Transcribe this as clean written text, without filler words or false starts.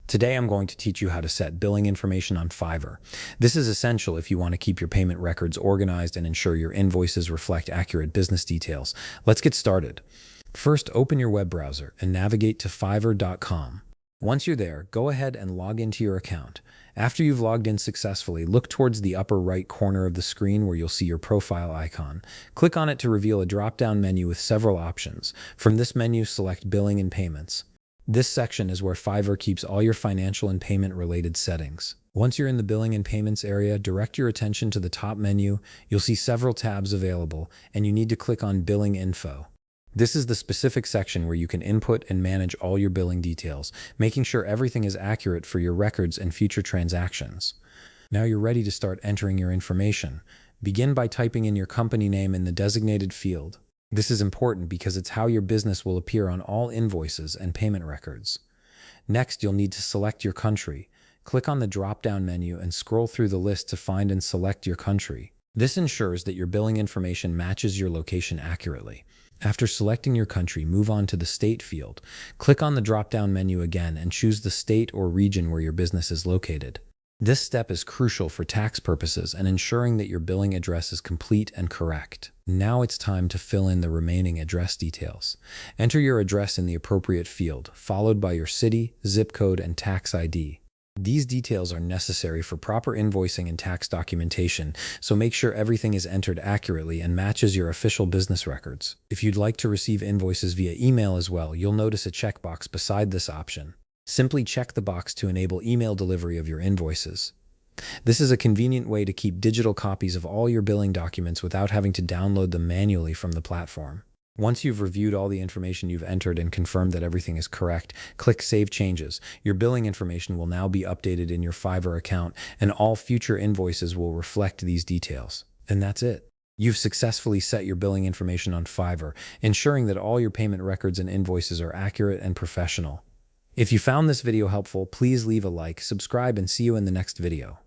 Today, I'm going to teach you how to set billing information on Fiverr. This is essential if you want to keep your payment records organized and ensure your invoices reflect accurate business details. Let's get started. First, open your web browser and navigate to fiverr.com. Once you're there, go ahead and log into your account. After you've logged in successfully, look towards the upper right corner of the screen where you'll see your profile icon. Click on it to reveal a drop-down menu with several options. From this menu, select Billing and Payments. This section is where Fiverr keeps all your financial and payment-related settings. Once you're in the Billing and Payments area, direct your attention to the top menu. You'll see several tabs available, and you need to click on Billing Info. This is the specific section where you can input and manage all your billing details, making sure everything is accurate for your records and future transactions. Now you're ready to start entering your information. Begin by typing in your company name in the designated field. This is important because it's how your business will appear on all invoices and payment records. Next, you'll need to select your country. Click on the drop-down menu and scroll through the list to find and select your country. This ensures that your billing information matches your location accurately. After selecting your country, move on to the state field. Click on the drop-down menu again and choose the state or region where your business is located. This step is crucial for tax purposes and ensuring that your billing address is complete and correct. Now it's time to fill in the remaining address details. Enter your address in the appropriate field, followed by your city, zip code, and tax ID. These details are necessary for proper invoicing and tax documentation, so make sure everything is entered accurately and matches your official business records. If you'd like to receive invoices via email as well, you'll notice a checkbox beside this option. Simply check the box to enable email delivery of your invoices. This is a convenient way to keep digital copies of all your billing documents without having to download them manually from the platform. Once you've reviewed all the information you've entered and confirmed that everything is correct, click Save Changes. Your billing information will now be updated in your Fiverr account, and all future invoices will reflect these details. And that's it. You've successfully set your billing information on Fiverr, ensuring that all your payment records and invoices are accurate and professional. If you found this video helpful, please leave a like, subscribe, and see you in the next video.